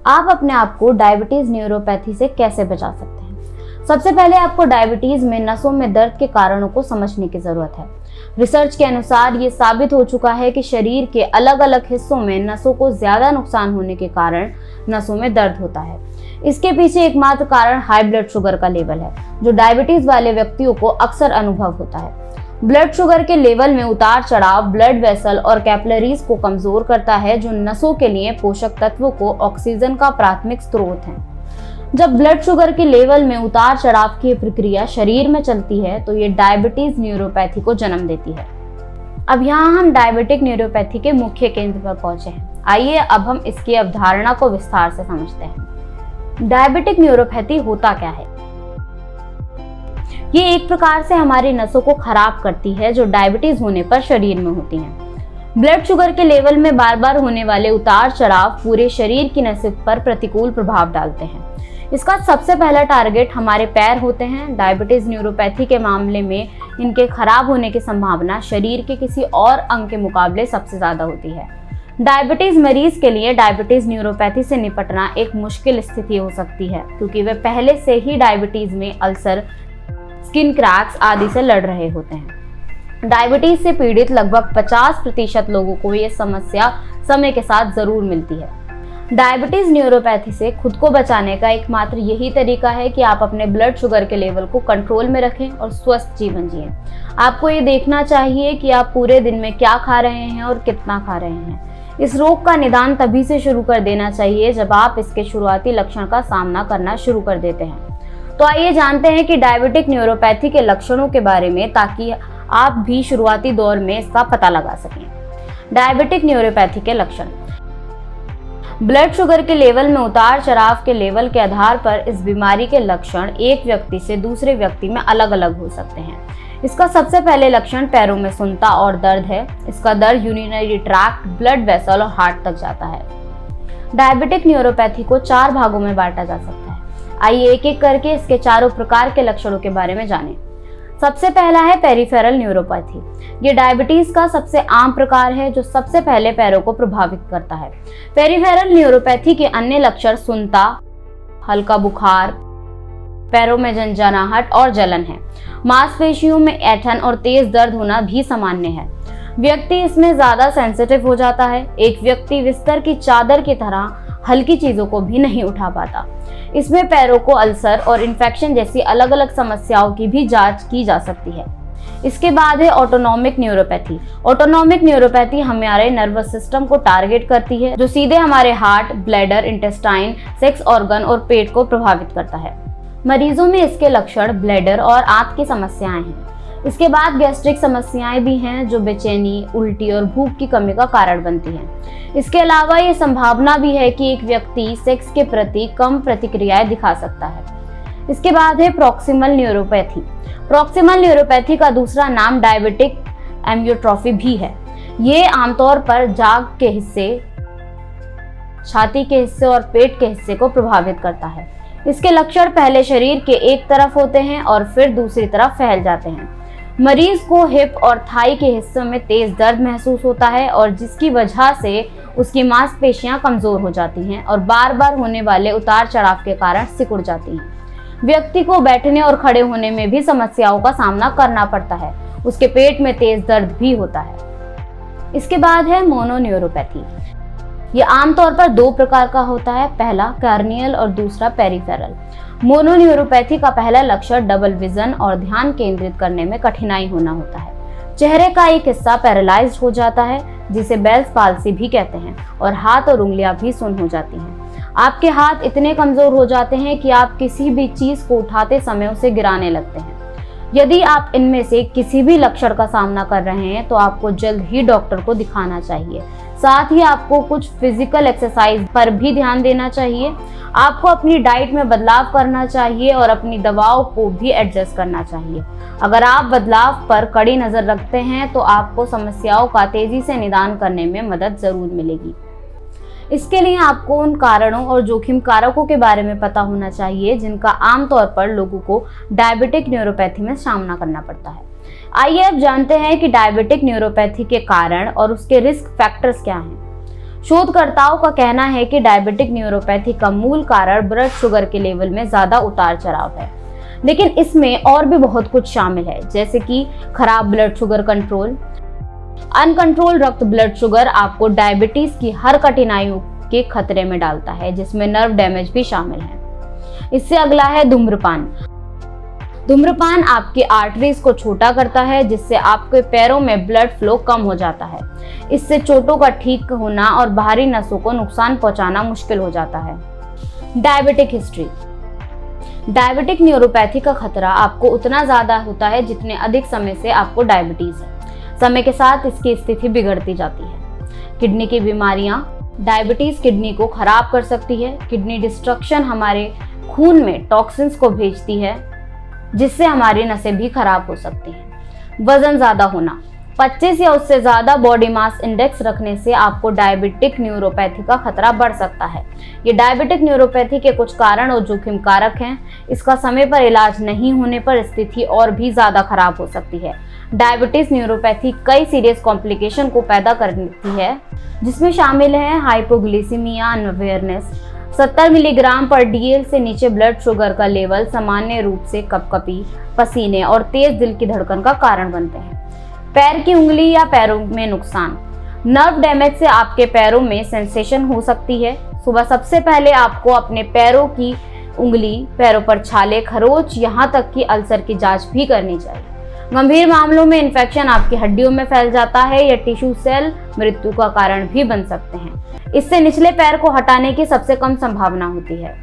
आप अपने आप को डायबिटीज न्यूरोपैथी से कैसे बचा सकते हैं? सबसे पहले आपको डायबिटीज में नसों में दर्द के कारणों को समझने की जरूरत है। रिसर्च के अनुसार ये साबित हो चुका है कि शरीर के अलग अलग हिस्सों में नसों को ज्यादा नुकसान होने के कारण नसों में दर्द होता है। इसके पीछे एकमात्र कारण हाई ब्लड शुगर का लेवल है, जो डायबिटीज वाले व्यक्तियों को अक्सर अनुभव होता है। ब्लड शुगर के लेवल में उतार चढ़ाव ब्लड वेसल और कैपिलरीज को कमजोर करता है, जो नसों के लिए पोषक तत्वों को ऑक्सीजन का प्राथमिक स्रोत है। जब ब्लड शुगर के लेवल में उतार चढ़ाव की प्रक्रिया शरीर में चलती है तो ये डायबिटीज न्यूरोपैथी को जन्म देती है। अब यहाँ हम डायबिटिक न्यूरोपैथी के मुख्य केंद्र पर पहुंचे हैं। आइए अब हम इसकी अवधारणा को विस्तार से समझते हैं। डायबिटिक न्यूरोपैथी होता क्या है? ये एक प्रकार से हमारी नसों को खराब करती है, जो डायबिटीज होने पर शरीर में होती हैं। ब्लड शुगर के लेवल में बार बार होने वाले उतार चढ़ाव पूरे शरीर की नसों पर प्रतिकूल प्रभाव डालते हैं। इसका सबसे पहला टारगेट हमारे पैर होते हैं। डायबिटीज न्यूरोपैथी के मामले में इनके खराब होने की संभावना शरीर के किसी और अंग के मुकाबले सबसे ज्यादा होती है। डायबिटीज मरीज के लिए डायबिटीज न्यूरोपैथी से निपटना एक मुश्किल स्थिति हो सकती है, क्योंकि वे पहले से ही डायबिटीज में अल्सर, स्किन क्रैक्स आदि से लड़ रहे होते हैं। डायबिटीज से पीड़ित लगभग 50% लोगों को ये समस्या समय के साथ जरूर मिलती है। डायबिटीज न्यूरोपैथी से खुद को बचाने का एकमात्र यही तरीका है कि आप अपने ब्लड शुगर के लेवल को कंट्रोल में रखें और स्वस्थ जीवन जिएं। आपको ये देखना चाहिए कि आप पूरे दिन में क्या खा रहे हैं और कितना खा रहे हैं। इस रोग का निदान तभी से शुरू कर देना चाहिए जब आप इसके शुरुआती लक्षण का सामना करना शुरू कर देते हैं। तो आइए जानते हैं कि डायबिटिक न्यूरोपैथी के लक्षणों के बारे में, ताकि आप भी शुरुआती दौर में इसका पता लगा सकें। डायबिटिक न्यूरोपैथी के लक्षण। ब्लड शुगर के लेवल में उतार चढ़ाव के लेवल के आधार पर इस बीमारी के लक्षण एक व्यक्ति से दूसरे व्यक्ति में अलग अलग हो सकते हैं। इसका सबसे पहले लक्षण पैरों में सुन्नता और दर्द है। इसका दर्द यूरिनरी ट्रैक्ट, ब्लड वेसल और हार्ट तक जाता है। डायबिटिक न्यूरोपैथी को 4 भागों में बांटा जा सकता है। आइए एक एक करके इसके चारों प्रकार के लक्षणों के बारे में जानें। सबसे पहला है पेरिफेरल न्यूरोपैथी। ये डायबिटीज का सबसे आम प्रकार है, जो सबसे पहले पैरों को प्रभावित करता है। पेरिफेरल न्यूरोपैथी के अन्य लक्षण सुन्नता, हल्का बुखार, पैरों में झंझनाहट और जलन है। मांसपेशियों में ऐंठन और तेज दर्द होना भी सामान्य है। व्यक्ति इसमें ज्यादा सेंसिटिव हो जाता है। एक व्यक्ति बिस्तर की चादर की तरह हल्की चीजों को भी नहीं उठा पाता। इसमें पैरों को अल्सर और इन्फेक्शन जैसी अलग अलग समस्याओं की भी जांच की जा सकती है। इसके बाद है ऑटोनोमिक न्यूरोपैथी। ऑटोनोमिक न्यूरोपैथी हमारे नर्वस सिस्टम को टारगेट करती है, जो सीधे हमारे heart, bladder, intestine, sex organ और पेट को प्रभावित करता है। मरीजों में इसके लक्षण ब्लैडर और आंत की समस्याएं हैं। इसके बाद गैस्ट्रिक समस्याएं भी हैं, जो बेचैनी, उल्टी और भूख की कमी का कारण बनती हैं। इसके अलावा ये संभावना भी है कि एक व्यक्ति सेक्स के प्रति कम प्रतिक्रियाएं दिखा सकता है। इसके बाद है प्रॉक्सिमल न्यूरोपैथी। प्रॉक्सिमल न्यूरोपैथी का दूसरा नाम डायबिटिक एम्योट्रोफी भी है। ये आमतौर पर जांघ के हिस्से, छाती के हिस्से और पेट के हिस्से को प्रभावित करता है। इसके लक्षण पहले शरीर के एक तरफ होते हैं और फिर दूसरी तरफ फैल जाते हैं। मरीज को हिप और थाई के हिस्सों में तेज दर्द महसूस होता है, और जिसकी वजह से उसकी मांसपेशियां कमजोर हो जाती हैं और बार बार होने वाले उतार चढ़ाव के कारण सिकुड़ जाती हैं। व्यक्ति को बैठने और खड़े होने में भी समस्याओं का सामना करना पड़ता है। उसके पेट में तेज दर्द भी होता है। इसके बाद है मोनोन्यूरोपैथी। ये आमतौर पर 2 प्रकार का होता है, पहला कार्नियल और दूसरा पेरिफेरल। मोनोन्यूरोपैथी का पहला लक्षण डबल विजन और ध्यान केंद्रित करने में कठिनाई होना होता है। चेहरे का एक हिस्सा पैरालाइज्ड हो जाता है, जिसे बेल्स पाल्सी भी कहते हैं, और हाथ और उंगलियां भी सुन्न हो जाती हैं। आपके हाथ इतने कमजोर हो जाते हैं कि आप किसी भी चीज को उठाते समय उसे गिराने लगते हैं। यदि आप इनमें से किसी भी लक्षण का सामना कर रहे हैं तो आपको जल्द ही डॉक्टर को दिखाना चाहिए। साथ ही आपको कुछ फिजिकल एक्सरसाइज पर भी ध्यान देना चाहिए। आपको अपनी डाइट में बदलाव करना चाहिए और अपनी दवाओं को भी एडजस्ट करना चाहिए। अगर आप बदलाव पर कड़ी नजर रखते हैं तो आपको समस्याओं का तेजी से निदान करने में मदद जरूर मिलेगी। इसके लिए आपको उन कारणों और जोखिम कारकों के बारे में पता होना चाहिए जिनका आमतौर पर लोगों को डायबिटिक न्यूरोपैथी में सामना करना पड़ता है। आइए अब जानते हैं कि डायबिटिक न्यूरोपैथी के कारण और उसके रिस्क फैक्टर्स क्या हैं। शोधकर्ताओं का कहना है कि डायबिटिक न्यूरोपैथी का मूल कारण ब्लड शुगर के लेवल में ज्यादा उतार चढ़ाव है, लेकिन इसमें और भी बहुत कुछ शामिल है, जैसे कि खराब ब्लड शुगर कंट्रोल। अनकंट्रोल रक्त ब्लड शुगर आपको डायबिटीज की हर कठिनाइयों के खतरे में डालता है, जिसमें नर्व डैमेज भी शामिल है। इससे अगला है धूम्रपान। धूम्रपान आपकी आर्टरीज को छोटा करता है, जिससे आपके पैरों में ब्लड फ्लो कम हो जाता है। इससे चोटों का ठीक होना और बाहरी नसों को नुकसान पहुंचाना मुश्किल हो जाता है। Diabetic history. डायबिटिक न्यूरोपैथी का खतरा आपको उतना ज्यादा होता है जितने अधिक समय से आपको डायबिटीज है। समय के साथ इसकी स्थिति बिगड़ती जाती है। किडनी की बीमारियां। डायबिटीज किडनी को खराब कर सकती है। किडनी डिस्ट्रक्शन हमारे खून में टॉक्सिन्स को भेजती है, जिससे हमारी नसें भी खराब हो सकती हैं। वजन ज्यादा होना। 25 या उससे ज्यादा बॉडी मास इंडेक्स रखने से आपको डायबिटिक न्यूरोपैथी का खतरा बढ़ सकता है। ये डायबिटिक न्यूरोपैथी के कुछ कारण और जोखिम कारक हैं। इसका समय पर इलाज नहीं होने पर स्थिति और भी ज्यादा खराब हो सकती है। डायबिटिस न्यूरोपैथी कई सीरियस कॉम्प्लिकेशन को पैदा करती है, जिसमें शामिल है हाइपोग्लिसीमिया, अनअवेयरनेस। 70 मिलीग्राम पर DL से नीचे ब्लड शुगर का लेवल सामान्य रूप से कपकपी, पसीने और तेज दिल की धड़कन का कारण बनते हैं। पैर की उंगली या पैरों में नुकसान। नर्व डैमेज से आपके पैरों में सेंसेशन हो सकती है। सुबह सबसे पहले आपको अपने पैरों की उंगली, पैरों पर छाले, खरोंच, यहाँ तक कि अल्सर की जांच भी करनी चाहिए। गंभीर मामलों में इन्फेक्शन आपकी हड्डियों में फैल जाता है या टिश्यू सेल मृत्यु का कारण भी बन सकते हैं। इससे निचले पैर को हटाने की सबसे कम संभावना होती है।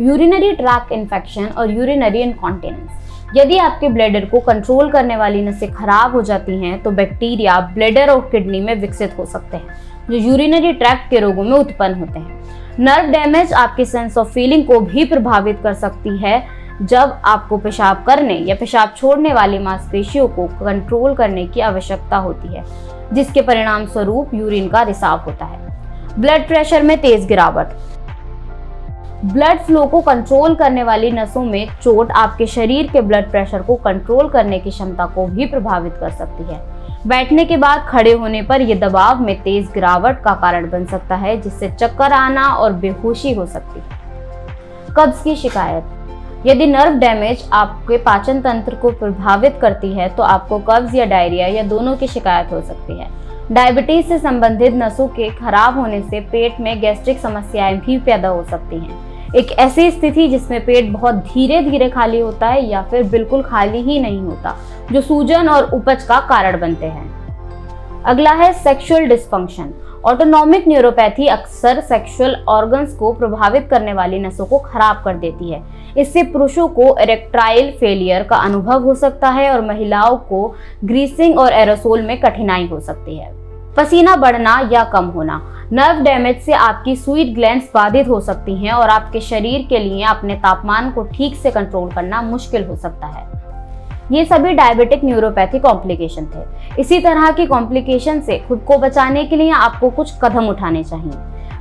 यूरिनरी ट्रैक्ट इन्फेक्शन और यूरिनरी इनकॉन्टिनेंस। यदि आपके ब्लैडर को कंट्रोल करने वाली नसें खराब हो जाती हैं तो बैक्टीरिया ब्लैडर और किडनी में विकसित हो सकते हैं, जो यूरिनरी ट्रैक्ट के रोगों में उत्पन्न होते हैं। नर्व डैमेज आपकी सेंस ऑफ फीलिंग को भी प्रभावित कर सकती है। जब आपको पेशाब करने या पेशाब छोड़ने वाली मांसपेशियों को कंट्रोल करने की आवश्यकता होती है, जिसके परिणाम स्वरूप यूरिन का रिसाव होता है। ब्लड प्रेशर में तेज गिरावट। ब्लड फ्लो को कंट्रोल करने वाली नसों में चोट आपके शरीर के ब्लड प्रेशर को कंट्रोल करने की क्षमता को भी प्रभावित कर सकती है। बैठने के बाद खड़े होने पर यह दबाव में तेज गिरावट का कारण बन सकता है, जिससे चक्कर आना और बेहोशी हो सकती है। कब्ज की शिकायत। यदि नर्व डैमेज आपके पाचन तंत्र को प्रभावित करती है तो आपको कब्ज या डायरिया या दोनों की शिकायत हो सकती है। डायबिटीज से संबंधित नसों के खराब होने से पेट में गैस्ट्रिक समस्याएं भी पैदा हो सकती हैं। एक ऐसी स्थिति जिसमें पेट बहुत धीरे धीरे खाली होता है या फिर बिल्कुल खाली ही नहीं होता, जो सूजन और उपज का कारण बनते हैं। अगला है सेक्सुअल डिस्फंक्शन। ऑटोनॉमिक न्यूरोपैथी अक्सर सेक्सुअल ऑर्गन्स को प्रभावित करने वाली नसों को खराब कर देती है। इससे पुरुषों को इरेक्टाइल फेलियर का अनुभव हो सकता है और महिलाओं को ग्रीसिंग और एरोसोल में कठिनाई हो सकती है। पसीना बढ़ना या कम होना। नर्व डैमेज से आपकी स्वीट ग्लैंड्स बाधित हो सकती हैं और आपके शरीर के लिए अपने तापमान को ठीक से कंट्रोल करना मुश्किल हो सकता है। ये सभी डायबिटिक न्यूरोपैथी कॉम्प्लिकेशन थे। इसी तरह की कॉम्प्लिकेशन से खुद को बचाने के लिए आपको कुछ कदम उठाने चाहिए।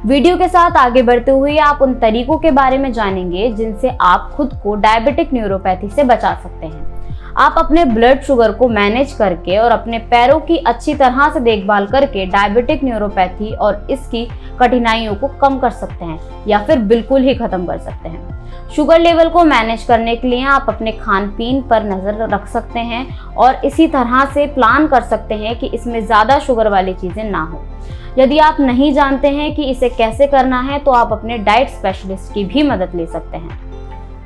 वीडियो के साथ आगे बढ़ते हुए आप उन तरीकों के बारे में जानेंगे जिनसे आप खुद को डायबिटिक न्यूरोपैथी से बचा सकते हैं। आप अपने ब्लड शुगर को मैनेज करके और अपने पैरों की अच्छी तरह से देखभाल करके डायबिटिक न्यूरोपैथी और इसकी कठिनाइयों को कम कर सकते हैं या फिर बिल्कुल ही खत्म कर सकते हैं। शुगर लेवल को मैनेज करने के लिए आप अपने खान पीन पर नजर रख सकते हैं और इसी तरह से प्लान कर सकते हैं कि इसमें ज्यादा शुगर वाली चीजें ना हो। यदि आप नहीं जानते हैं कि इसे कैसे करना है तो आप अपने डाइट स्पेशलिस्ट की भी मदद ले सकते हैं।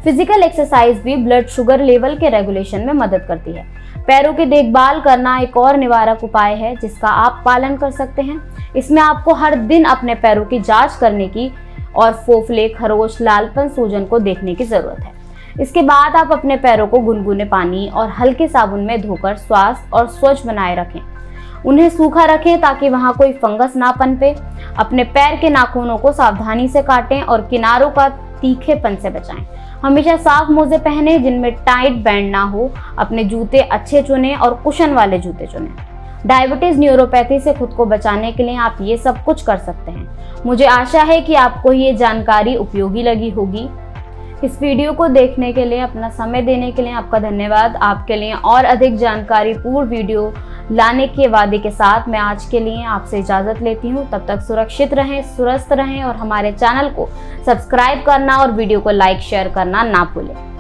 फिजिकल एक्सरसाइज भी ब्लड शुगर लेवल के रेगुलेशन में मदद करती है। पैरों की देखभाल करना एक और निवारक उपाय है जिसका आप पालन कर सकते हैं। इसमें आपको हर दिन अपने पैरों की जांच करने की और फोफले, खरोच, लालपन, सूजन को देखने की जरूरत है। इसके बाद आप अपने पैरों को गुनगुने पानी और हल्के साबुन में धोकर स्वास्थ्य और स्वच्छ बनाए रखें। उन्हें सूखा रखें ताकि वहां कोई फंगस ना पनपे। अपने पैर के नाखूनों को सावधानी से काटें और किनारों का तीखेपन से बचाएं। हमेशा साफ मोजे पहने जिनमें टाइट बैंड ना हो। अपने जूते अच्छे चुनें और कुशन वाले जूते चुनें। डायबिटीज न्यूरोपैथी से खुद को बचाने के लिए आप ये सब कुछ कर सकते हैं। मुझे आशा है कि आपको ये जानकारी उपयोगी लगी होगी। इस वीडियो को देखने के लिए, अपना समय देने के लिए आपका धन्यवाद। आपके लिए और अधिक जानकारी पूर्ण वीडियो लाने के वादे के साथ मैं आज के लिए आपसे इजाजत लेती हूँ। तब तक सुरक्षित रहें, स्वस्थ रहें और हमारे चैनल को सब्सक्राइब करना और वीडियो को लाइक शेयर करना ना भूलें।